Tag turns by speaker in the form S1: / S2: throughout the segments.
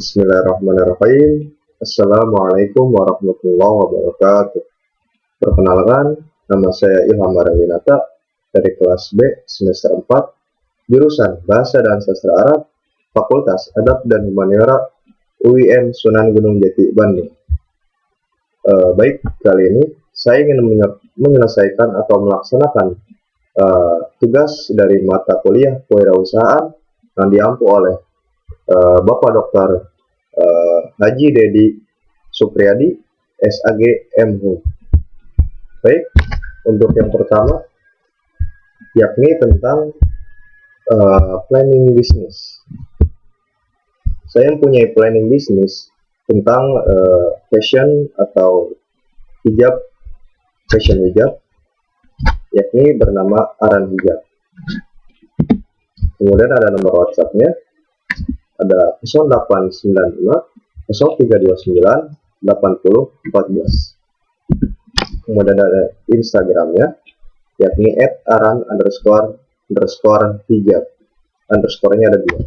S1: Bismillahirrahmanirrahim. Assalamualaikum warahmatullahi wabarakatuh. Perkenalkan, nama saya Ilham Marawinata dari kelas B semester 4, jurusan Bahasa dan Sastra Arab, Fakultas Adab dan Humaniora, UIN Sunan Gunung Jati, Bandung. Baik, kali ini saya ingin menyelesaikan atau melaksanakan tugas dari mata kuliah kewirausahaan yang diampu oleh Bapak Dr. Haji Dedi Supriyadi, SAG MHU. Baik, untuk yang pertama yakni tentang planning bisnis. Saya mempunyai planning bisnis tentang fashion atau hijab, fashion hijab, yakni bernama Aran Hijab. Kemudian ada nomor WhatsApp-nya, ada 0895 0329 8014. Kemudian ada Instagramnya, yakni @aran_hijab, underscore-nya ada 2.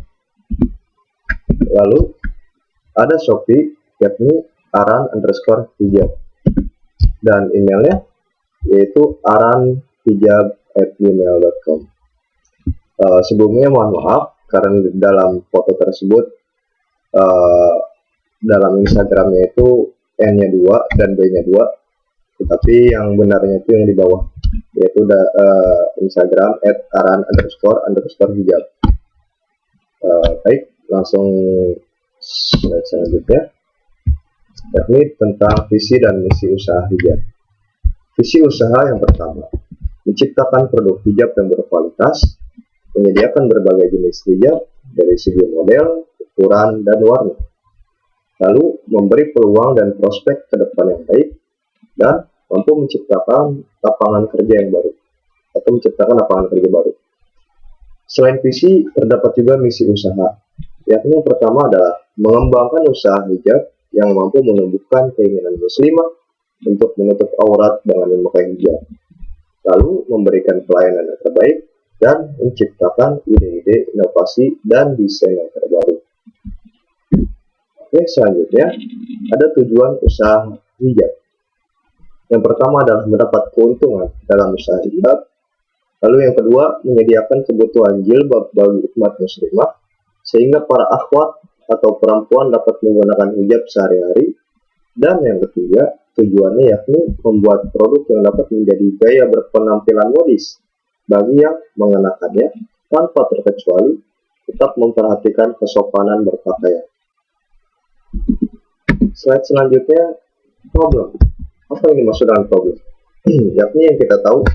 S1: Lalu ada Shopee, yakni aran_hijab, dan emailnya yaitu aranhijab@gmail.com. Sebelumnya mohon maaf karena dalam foto tersebut dalam Instagramnya itu N-nya 2 dan B-nya 2, tetapi yang benarnya itu yang di bawah, yaitu Instagram @aran_hijab. Baik, langsung slide selanjutnya, yakni tentang visi dan misi usaha hijab. Visi usaha yang pertama, menciptakan produk hijab yang berkualitas, menyediakan berbagai jenis hijab dari segi model, ukuran, dan warna. Lalu memberi peluang dan prospek ke depan yang baik, dan mampu menciptakan lapangan kerja yang baru atau menciptakan lapangan kerja baru. Selain visi, terdapat juga misi usaha, yakni yang pertama adalah mengembangkan usaha hijab yang mampu menumbuhkan keinginan muslimah untuk menutup aurat dengan memakai hijab, lalu memberikan pelayanan yang terbaik dan menciptakan ide-ide inovasi dan desain yang terbaru. Oke, selanjutnya ada tujuan usaha hijab. Yang pertama adalah mendapat keuntungan dalam usaha hijab. Lalu yang kedua, menyediakan kebutuhan jilbab bagi umat muslimah sehingga para akhwat atau perempuan dapat menggunakan hijab sehari-hari. Dan yang ketiga, tujuannya yakni membuat produk yang dapat menjadi gaya berpenampilan modis bagi yang mengenakannya tanpa terkecuali tetap memperhatikan kesopanan berpakaian. Slide selanjutnya, problem. Apa ini maksud dengan problem? Yakni yang kita tahu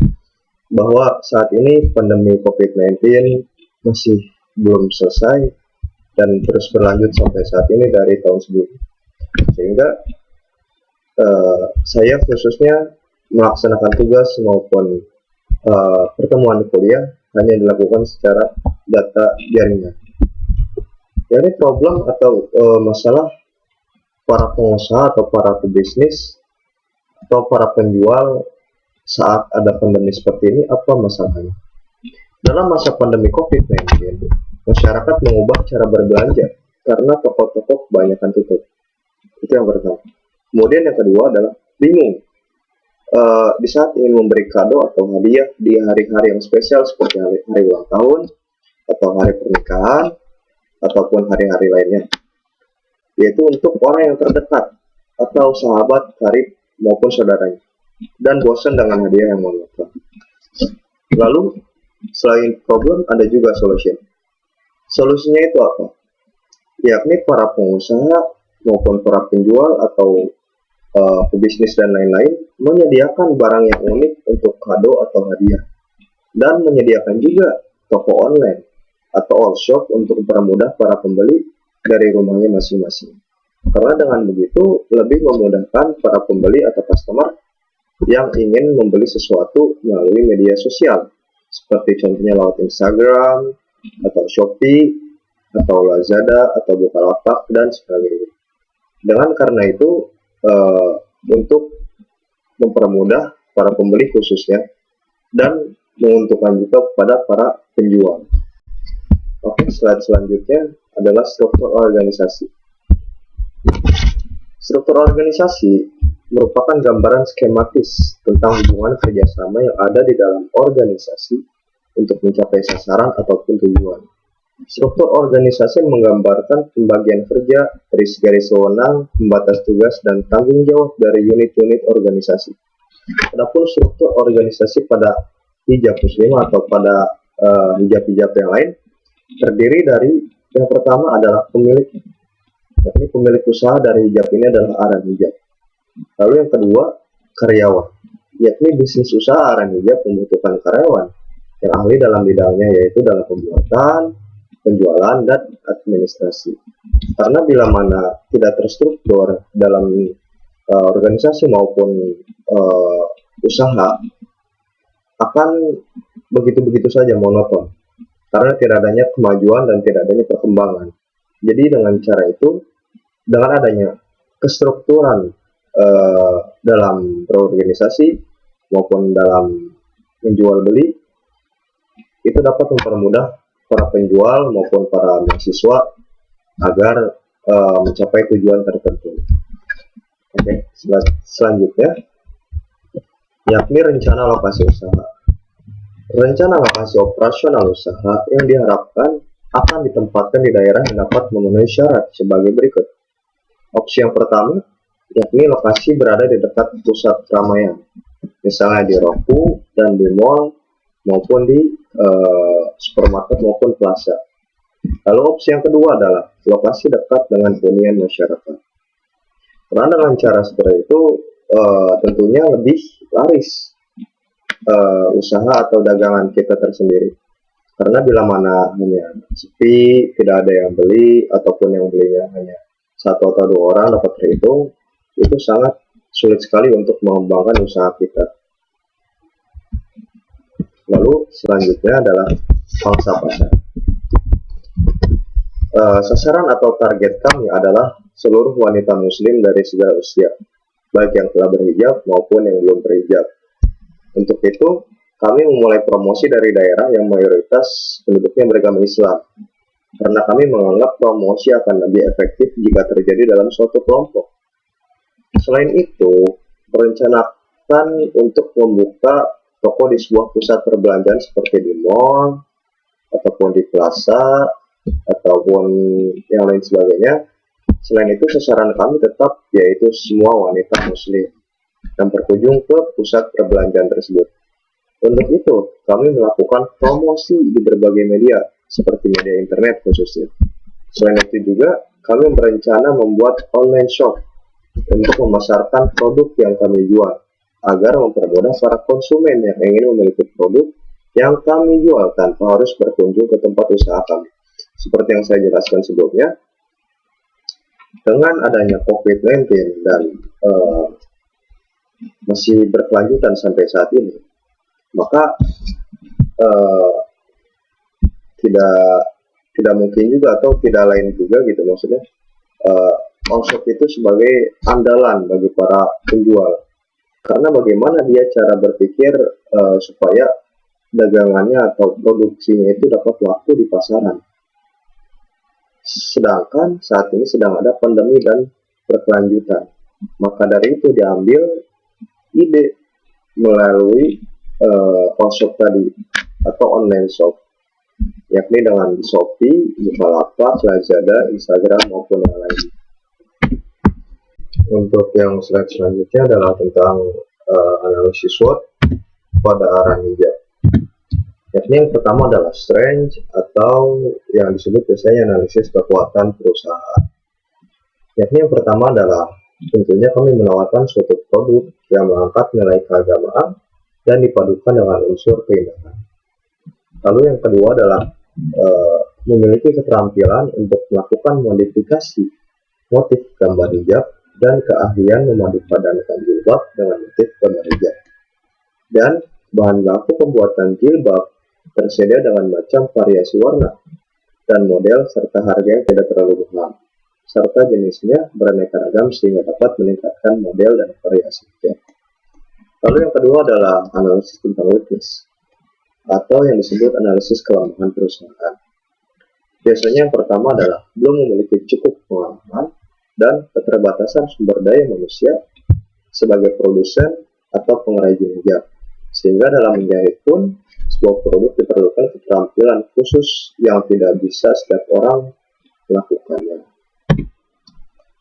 S1: bahwa saat ini pandemi COVID-19 masih belum selesai dan terus berlanjut sampai saat ini dari tahun sebelumnya. Sehingga saya khususnya melaksanakan tugas maupun pertemuan kuliah hanya dilakukan secara data jaringan. Jadi problem atau masalah para pengusaha atau para pebisnis atau para penjual saat ada pandemi seperti ini, apa masalahnya? Dalam masa pandemi COVID-19, masyarakat mengubah cara berbelanja karena toko-toko kebanyakan tutup. Itu yang pertama. Kemudian yang kedua adalah bingung di saat ingin memberi kado atau hadiah di hari-hari yang spesial seperti hari ulang tahun atau hari pernikahan ataupun hari-hari lainnya, yaitu untuk orang yang terdekat atau sahabat karib maupun saudaranya, dan bosan dengan hadiah yang monoton. Lalu selain problem ada juga solution. Solusinya itu apa? Yakni para pengusaha maupun para penjual atau pebisnis dan lain-lain menyediakan barang yang unik untuk kado atau hadiah, dan menyediakan juga toko online atau all shop untuk mempermudah para pembeli dari rumahnya masing-masing. Karena dengan begitu lebih memudahkan para pembeli atau customer yang ingin membeli sesuatu melalui media sosial, seperti contohnya lewat Instagram atau Shopee atau Lazada atau Bukalapak dan sebagainya. Dengan karena itu untuk mempermudah para pembeli khususnya dan menguntungkan juga kepada para penjual. Oke, slide selanjutnya adalah struktur organisasi. Struktur organisasi merupakan gambaran skematis tentang hubungan kerjasama yang ada di dalam organisasi untuk mencapai sasaran ataupun tujuan. Struktur organisasi menggambarkan pembagian kerja, garis-garis wewenang, pembatas tugas, dan tanggung jawab dari unit-unit organisasi. Adapun struktur organisasi pada hijab muslim atau pada hijab-hijab yang lain terdiri dari yang pertama adalah pemilik, yakni pemilik usaha dari hijab ini adalah aran hijab. Lalu yang kedua, karyawan, yakni bisnis usaha aran hijab membutuhkan karyawan yang ahli dalam bidangnya, yaitu dalam pembuatan, penjualan, dan administrasi. Karena bila mana tidak terstruktur dalam organisasi maupun usaha, akan begitu-begitu saja monoton, karena tidak adanya kemajuan dan tidak adanya perkembangan. Jadi dengan cara itu, dengan adanya kestrukturan dalam berorganisasi maupun dalam menjual beli, itu dapat mempermudah para penjual maupun para mahasiswa agar mencapai tujuan tertentu. Oke, selanjutnya yakni rencana lokasi usaha. Rencana lokasi operasional usaha yang diharapkan akan ditempatkan di daerah yang dapat memenuhi syarat sebagai berikut. Opsi yang pertama, yakni lokasi berada di dekat pusat keramaian, misalnya di Roku dan di mall maupun di supermarket maupun plaza. Lalu opsi yang kedua adalah lokasi dekat dengan hunian masyarakat. Karena dengan cara seperti itu tentunya lebih laris usaha atau dagangan kita tersendiri. Karena bila mana hanya sepi, tidak ada yang beli, ataupun yang belinya hanya satu atau dua orang dapat terhitung, itu sangat sulit sekali untuk mengembangkan usaha kita. Lalu selanjutnya adalah pangsa pasar. Sasaran atau target kami adalah seluruh wanita muslim dari segala usia, baik yang telah berhijab maupun yang belum berhijab. Untuk itu, kami memulai promosi dari daerah yang mayoritas penduduknya beragama Islam, karena kami menganggap promosi akan lebih efektif jika terjadi dalam suatu kelompok. Selain itu, merencanakan untuk membuka toko di sebuah pusat perbelanjaan seperti di mall, ataupun di plaza, ataupun yang lain sebagainya. Selain itu, sasaran kami tetap yaitu semua wanita muslim yang berkunjung ke pusat perbelanjaan tersebut. Untuk itu, kami melakukan promosi di berbagai media, seperti media internet khususnya. Selain itu juga, kami berencana membuat online shop untuk memasarkan produk yang kami jual, agar mempermudah para konsumen yang ingin memiliki produk yang kami jual tanpa harus berkunjung ke tempat usaha kami. Seperti yang saya jelaskan sebelumnya, dengan adanya COVID-19 dan masih berkelanjutan sampai saat ini, maka tidak mungkin juga atau tidak lain juga gitu, maksudnya online itu sebagai andalan bagi para penjual. Karena bagaimana dia cara berpikir supaya dagangannya atau produksinya itu dapat laku di pasaran. Sedangkan saat ini sedang ada pandemi dan berkelanjutan. Maka dari itu diambil ide melalui shop tadi atau online shop, yakni dengan Shopee, Bukalapak, Lazada, Instagram maupun yang lain. Untuk yang slide selanjutnya adalah tentang analisis SWOT pada aran hijab. Yakni yang pertama adalah strength atau yang disebut biasanya analisis kekuatan perusahaan. Yakni yang pertama adalah tentunya kami menawarkan suatu produk yang mengangkat nilai keagamaan dan dipadukan dengan unsur keindahan. Lalu yang kedua adalah memiliki keterampilan untuk melakukan modifikasi motif gambar hijab dan keahlian memadupadankan jilbab dengan motif gambar hijab. Dan bahan baku pembuatan jilbab tersedia dengan macam variasi warna dan model serta harga yang tidak terlalu mahal, serta jenisnya beraneka ragam sehingga dapat meningkatkan model dan variasi hijab. Lalu yang kedua adalah analisis tentang weakness atau yang disebut analisis kelemahan perusahaan. Biasanya yang pertama adalah belum memiliki cukup pengalaman dan keterbatasan sumber daya manusia sebagai produsen atau pengrajin hijab. Sehingga dalam menjahit pun sebuah produk diperlukan keterampilan khusus yang tidak bisa setiap orang melakukannya.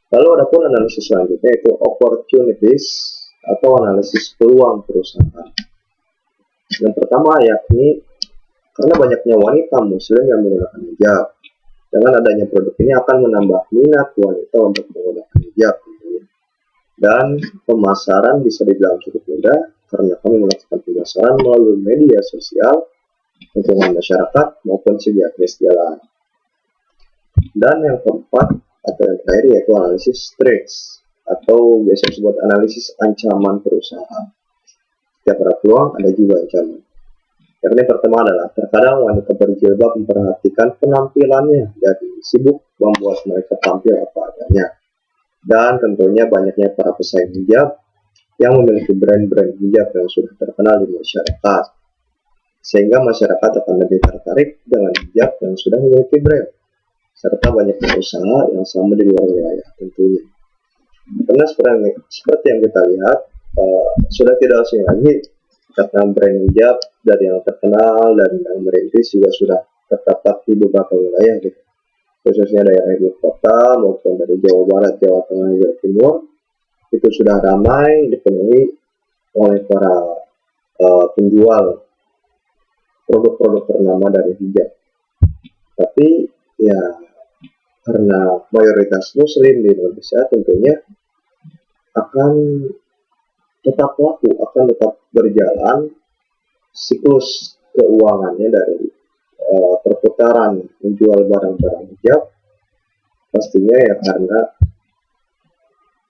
S1: Lalu ada pun analisis selanjutnya, yaitu opportunities atau analisis peluang perusahaan. Yang pertama yakni karena banyaknya wanita muslim yang menggunakan hijab, dengan adanya produk ini akan menambah minat wanita untuk menggunakan hijab. Dan pemasaran bisa dibilang cukup mudah karena kami melakukan pemasaran melalui media sosial, lingkungan masyarakat maupun segi jalan. Dan yang keempat atau yang terakhir yaitu analisis threats atau biasa disebut analisis ancaman perusahaan. Setiap ada peluang ada juga ancaman. Yang pertama adalah terkadang wanita berjilbab memperhatikan penampilannya dan sibuk membuat mereka tampil apa adanya. Dan tentunya banyaknya para pesaing hijab yang memiliki brand-brand hijab yang sudah terkenal di masyarakat, sehingga masyarakat akan lebih tertarik dengan hijab yang sudah memiliki brand, serta banyaknya usaha yang sama di luar wilayah tentunya. Karena seperti yang kita lihat, sudah tidak asing lagi karena brand hijab dari yang terkenal dan yang merintis juga sudah terdapat di beberapa wilayah gitu, khususnya daerah ibu kota maupun dari Jawa Barat, Jawa Tengah, Jawa Timur, itu sudah ramai dipenuhi oleh para penjual produk-produk ternama dari hijab. Tapi ya karena mayoritas muslim di Indonesia tentunya akan tetap laku, akan tetap berjalan siklus keuangannya dari perputaran menjual barang-barang hijab, pastinya ya karena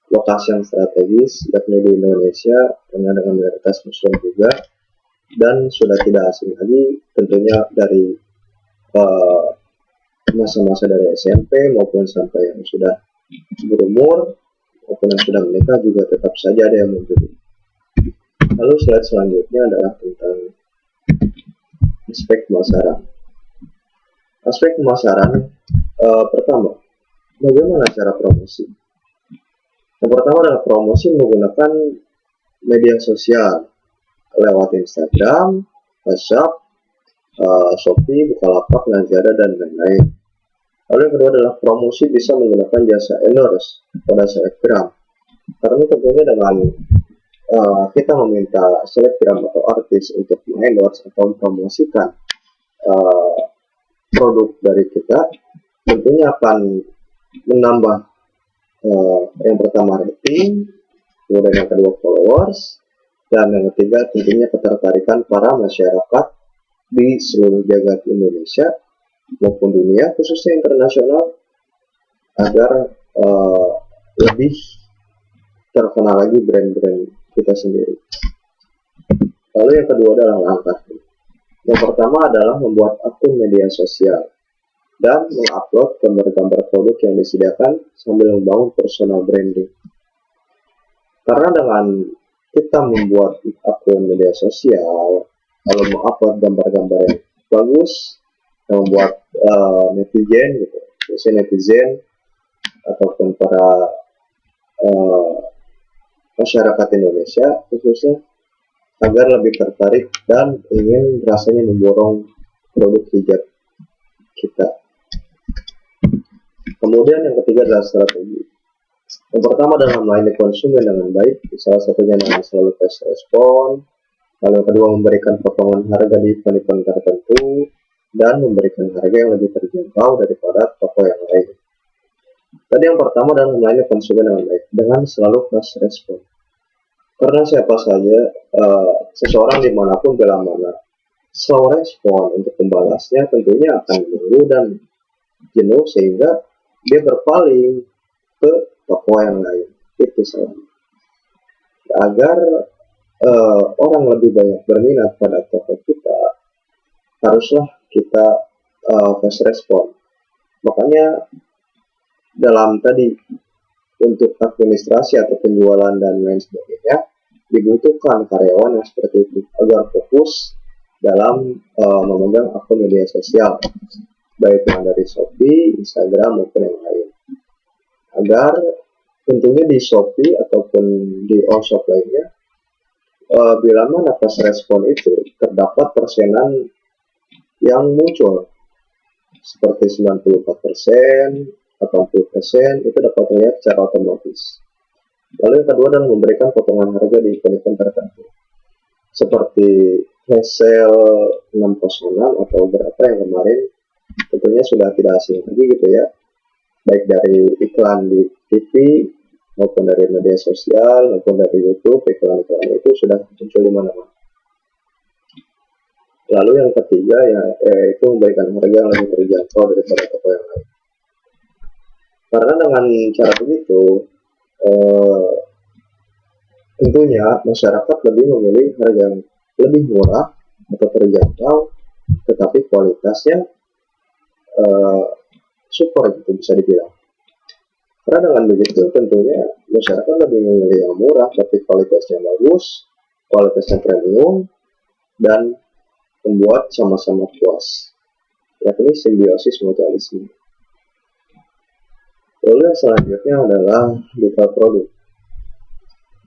S1: lokasi yang strategis yakni di Indonesia dengan mayoritas muslim juga, dan sudah tidak asing lagi tentunya dari masa-masa dari SMP maupun sampai yang sudah berumur maupun yang sudah menikah juga tetap saja ada yang membeli. Lalu slide selanjutnya adalah tentang aspek pemasaran. Aspek pemasaran pertama, bagaimana cara promosi? Yang pertama adalah promosi menggunakan media sosial lewat Instagram, WhatsApp, Shopee, Bukalapak, Lazada, dan lain-lain. Lalu yang kedua adalah promosi bisa menggunakan jasa endorse pada selebgram. Karena tentunya dengan kita meminta selebgram atau artis untuk endorse atau mempromosikan produk dari kita, tentunya akan menambah yang pertama rating, kemudian yang kedua followers, dan yang ketiga tentunya ketertarikan para masyarakat di seluruh jagat Indonesia maupun dunia, khususnya internasional, agar lebih terkenal lagi brand-brand kita sendiri. Lalu yang kedua adalah langkah. Yang pertama adalah membuat akun media sosial dan mengupload gambar-gambar produk yang disediakan sambil membangun personal branding. Karena dengan kita membuat akun media sosial, lalu mengupload gambar-gambar yang bagus, yang membuat netizen gitu, biasanya netizen ataupun para masyarakat Indonesia khususnya, agar lebih tertarik dan ingin rasanya memborong produk hijab kita. Kemudian yang ketiga adalah strategi. Yang pertama adalah melayani konsumen dengan baik, salah satunya dengan selalu fast respon. Lalu yang kedua memberikan potongan harga di event-event tertentu dan memberikan harga yang lebih terjangkau daripada toko yang lain. Tadi yang pertama adalah melayani konsumen dengan baik dengan selalu fast respon. Karena siapa saja seseorang dimanapun bila mana slow respon untuk membalasnya tentunya akan menunggu dan jenuh sehingga dia berpaling ke toko yang lain. Itu salah. Agar orang lebih banyak berminat pada toko kita, haruslah kita fast respon. Makanya dalam tadi untuk administrasi atau penjualan dan lain sebagainya dibutuhkan karyawan yang seperti itu agar fokus dalam memegang akun media sosial, baik yang dari Shopee, Instagram maupun yang lain, agar tentunya di Shopee ataupun di all shop lainnya, bila mana pas respon itu terdapat persenan yang muncul seperti 94%, 80% itu dapat terlihat secara otomatis. Lalu yang kedua adalah memberikan potongan harga di event-event tertentu seperti flash sale 606 atau berapa yang kemarin, tentunya sudah tidak asing lagi gitu ya, baik dari iklan di TV maupun dari media sosial maupun dari YouTube. Iklan-iklan itu sudah muncul di mana-mana. Lalu yang ketiga yaitu memberikan harga yang lebih terjangkau daripada toko yang lain. Karena dengan cara begitu tentunya masyarakat lebih memilih harga yang lebih murah atau terjangkau, tetapi kualitasnya super gitu bisa dibilang. Karena dengan begitu tentunya masyarakat lebih memilih yang murah tapi kualitasnya bagus, kualitasnya premium, dan membuat sama-sama puas, yakni simbiosis mutualisme. Lalu yang selanjutnya adalah detail produk.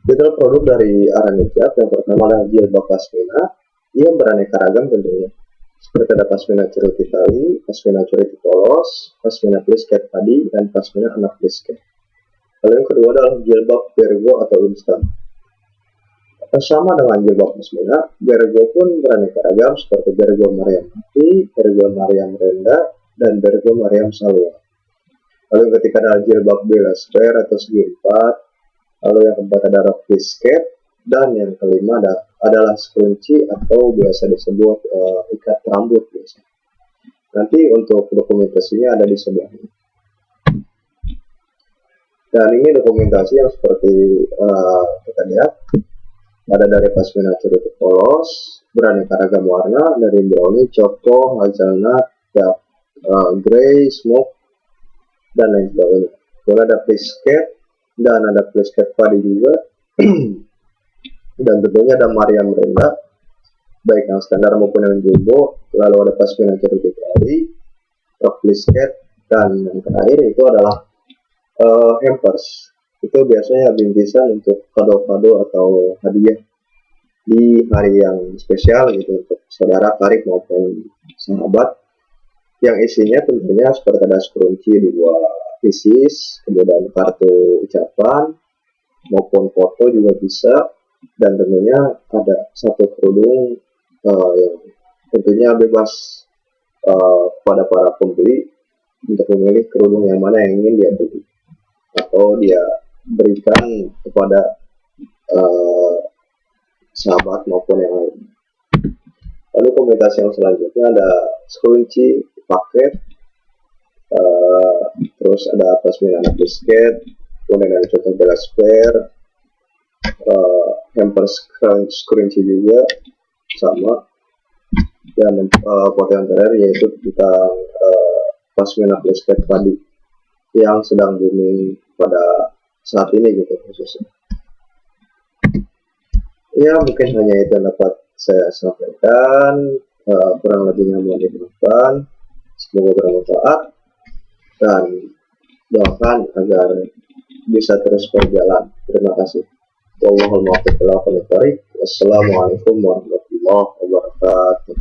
S1: Detail produk dari Aranhijab yang pertama adalah jilbab pasmina yang beraneka ragam tentunya. Seperti ada pasmina ceruti tali, pasmina ceruti polos, pasmina plisket padi, dan pasmina anak plisket. Lalu yang kedua adalah jilbab bergo atau instan. Sama dengan jilbab pasmina, bergo pun beraneka ragam seperti bergo Mariam Mati, bergo Mariam Renda, dan bergo Mariam Salwa. Lalu yang ketiga adalah jilbab bela square atau segi empat. Lalu yang keempat adalah plisket, dan yang kelima adalah scrunchie atau biasa disebut ikat rambut biasa. Nanti untuk dokumentasinya ada di sebelahnya. Dan ini dokumentasi yang seperti kita lihat, ada dari pasmina cerutu polos beraneka ragam warna, dari brownie, choco, hazelnut, grey, smoke, dan lain sebagainya. Kemudian ada plisket dan ada plisket padi juga. Dan tentunya ada Mariam Renda, baik yang standar maupun yang jumbo. Lalu ada pasmina cerutu tali, rok plisket, dan yang terakhir itu adalah hampers. Itu biasanya bingkisan untuk kado-kado atau hadiah di hari yang spesial gitu untuk saudara karib maupun sahabat, yang isinya tentunya seperti ada scrunchie 2 pieces, kemudian kartu ucapan maupun foto juga bisa, dan tentunya ada satu kerudung yang tentunya bebas pada para pembeli untuk memilih kerudung yang mana yang ingin dia beli atau dia berikan kepada sahabat maupun yang lain. Lalu komunitas yang selanjutnya ada scrunchie paket, terus ada pasmina anak biscuit, kemudian ada contoh bela square, hampers scrunchie juga sama, dan foto yang terakhir yaitu tentang pasmina biscuit padi yang sedang booming pada saat ini gitu khususnya. Ya mungkin hanya itu yang dapat saya sampaikan, kurang lebihnya mohon dimaafkan, semoga bermanfaat, dan doakan agar bisa terus berjalan. Terima kasih. Wallahul muwaffiq ila aqwamit thoriq. Wassalamualaikum warahmatullahi wabarakatuh.